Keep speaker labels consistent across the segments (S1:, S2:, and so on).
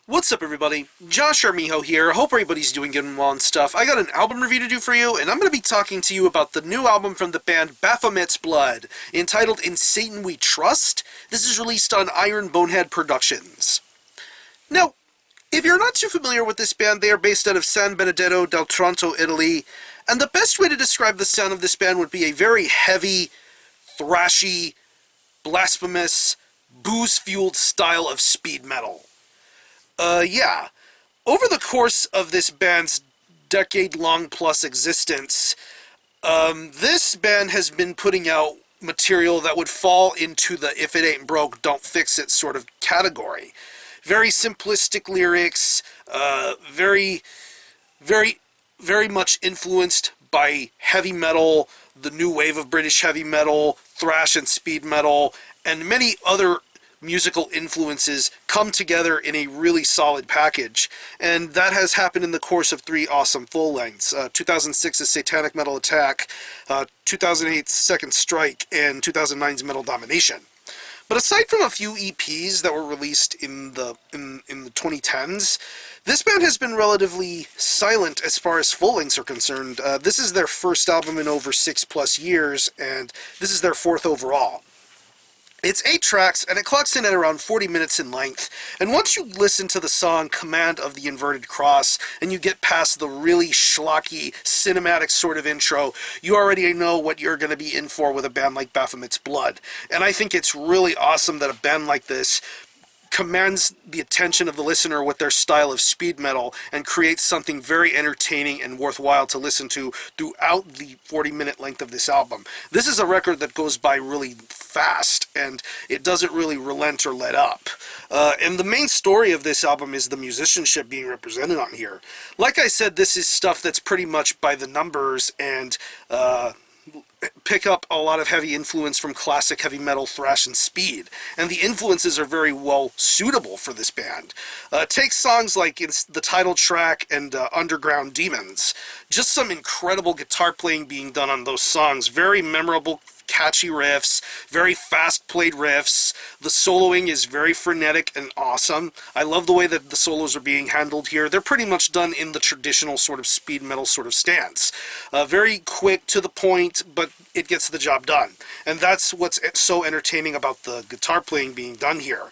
S1: What's up, everybody? Josh Armijo here. Hope everybody's doing good and well and stuff. I got an album review to do for you, and I'm going to be talking to you about the new album from the band Baphomet's Blood, entitled In Satan We Trust. This is released on Iron Bonehead Productions. Now, if you're not too familiar with this band, they are based out of San Benedetto del Tronto, Italy, and the best way to describe the sound of this band would be a very heavy, thrashy, blasphemous, booze-fueled style of speed metal. Yeah. Over the course of this band's decade-long plus existence, this band has been putting out material that would fall into the if it ain't broke, don't fix it sort of category. Very simplistic lyrics, very much influenced by heavy metal, the new wave of British heavy metal, thrash and speed metal, and many other musical influences come together in a really solid package, and that has happened in the course of three awesome full lengths: 2006's Satanic Metal Attack, 2008's Second Strike, and 2009's Metal Domination. But aside from a few EPs that were released in the 2010s, this band has been relatively silent as far as full lengths are concerned. This is their first album in over 6+ years, and this is their fourth overall. It's 8 tracks, and it clocks in at around 40 minutes in length, and once you listen to the song Command of the Inverted Cross, and you get past the really schlocky, cinematic sort of intro, you already know what you're going to be in for with a band like Baphomet's Blood. And I think it's really awesome that a band like this commands the attention of the listener with their style of speed metal and creates something very entertaining and worthwhile to listen to throughout the 40-minute length of this album. This is a record that goes by really fast, and it doesn't really relent or let up. And the main story of this album is the musicianship being represented on here. Like I said, this is stuff that's pretty much by the numbers and pick up a lot of heavy influence from classic heavy metal, thrash, and speed. And the influences are very well suitable for this band. Take songs like the title track and Underground Demons. Just some incredible guitar playing being done on those songs. Very memorable, catchy riffs, very fast-played riffs. The soloing is very frenetic and awesome. I love the way that the solos are being handled here. They're pretty much done in the traditional sort of speed metal sort of stance. Very quick, to the point, but it gets the job done. And that's what's so entertaining about the guitar playing being done here.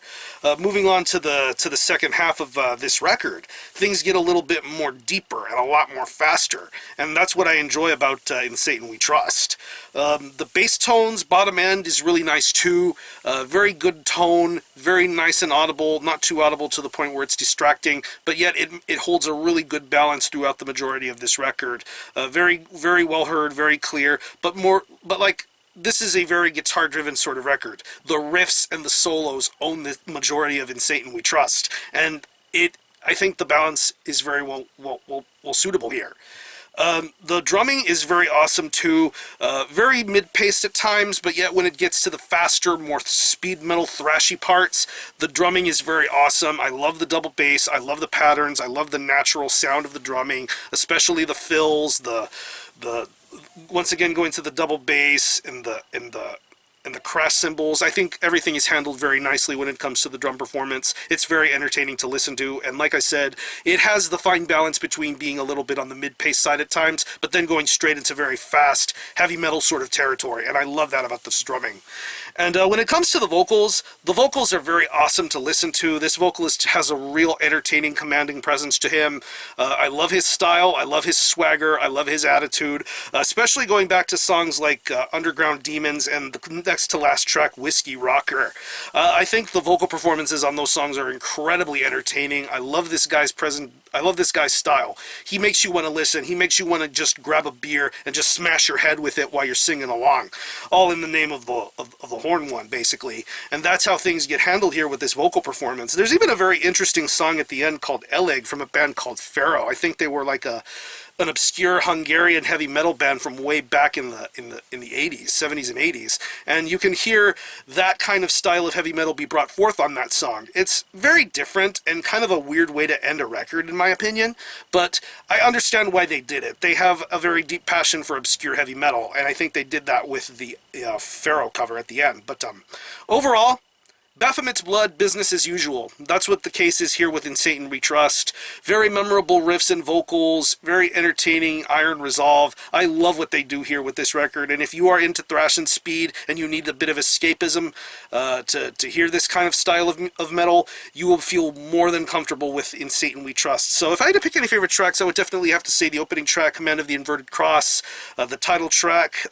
S1: Moving on to the second half of this record, things get a little bit more deeper and a lot more faster. And that's what I enjoy about In Satan We Trust. The bass tones, bottom end, is really nice too. Very good tone, very nice and audible, not too audible to the point where it's distracting, but yet it holds a really good balance throughout the majority of this record. Very well heard, very clear, but like, this is a very guitar-driven sort of record. The riffs and the solos own the majority of In Satan We Trust, and I think the balance is very well suitable here. The drumming is very awesome too, very mid-paced at times, but yet when it gets to the faster, more speed metal thrashy parts, the drumming is very awesome. I love the double bass, I love the patterns, I love the natural sound of the drumming, especially the fills, the once again going to the double bass and the crash cymbals. I think everything is handled very nicely when it comes to the drum performance. It's very entertaining to listen to, and like I said, it has the fine balance between being a little bit on the mid-pace side at times, but then going straight into very fast, heavy metal sort of territory, and I love that about this drumming. And when it comes to the vocals are very awesome to listen to. This vocalist has a real entertaining, commanding presence to him. I love his style, I love his swagger, I love his attitude, especially going back to songs like Underground Demons and the next to last track, Whiskey Rocker. I think the vocal performances on those songs are incredibly entertaining. I love this guy's style. He makes you want to listen. He makes you want to just grab a beer and just smash your head with it while you're singing along. All in the name of the horn one, basically. And that's how things get handled here with this vocal performance. There's even a very interesting song at the end called Eleg from a band called Pharaoh. I think they were like an obscure Hungarian heavy metal band from way back in the 80s, 70s and 80s, and you can hear that kind of style of heavy metal be brought forth on that song. It's very different and kind of a weird way to end a record, in my opinion, but I understand why they did it. They have a very deep passion for obscure heavy metal, and I think they did that with the Pharaoh cover at the end. But overall, Baphomet's Blood, business as usual. That's what the case is here with In Satan We Trust. Very memorable riffs and vocals, very entertaining iron resolve. I love what they do here with this record, and if you are into thrash and speed and you need a bit of escapism to hear this kind of style of metal, you will feel more than comfortable with In Satan We Trust. So if I had to pick any favorite tracks, I would definitely have to say the opening track, Command of the Inverted Cross, the title track,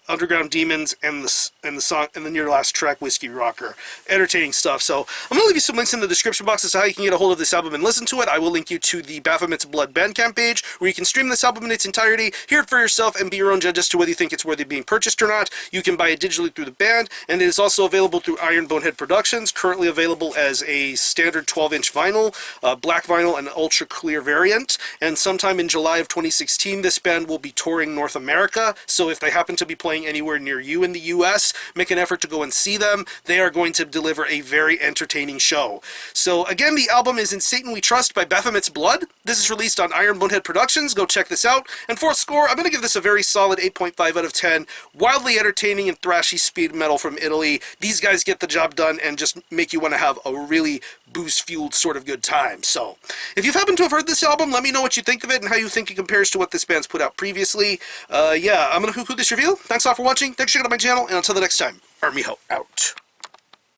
S1: Underground Demons, and the song, and then your last track, Whiskey Rocker. Entertaining stuff. So I'm gonna leave you some links in the description box as to how you can get a hold of this album and listen to it. I will link you to the Baphomet's Blood Bandcamp page, where you can stream this album in its entirety, hear it for yourself, and be your own judge as to whether you think it's worthy of being purchased or not. You can buy it digitally through the band, and it is also available through Iron Bonehead Productions, currently available as a standard 12-inch vinyl, black vinyl, and ultra clear variant. And sometime in July of 2016, this band will be touring North America. So if they happen to be playing anywhere near you in the US, make an effort to go and see them. They are going to deliver a very entertaining show. So again, the album is In Satan We Trust by Baphomet's Blood. This is released on Iron Bonehead Productions. Go check this out. And for a score, I'm going to give this a very solid 8.5 out of 10. Wildly entertaining and thrashy speed metal from Italy. These guys get the job done and just make you want to have a really booze-fueled sort of good time. So, if you've happened to have heard this album, let me know what you think of it and how you think it compares to what this band's put out previously. Yeah, I'm going to conclude this review. Thanks all for watching. Thanks for checking out my channel, and until the next time, Armijo out.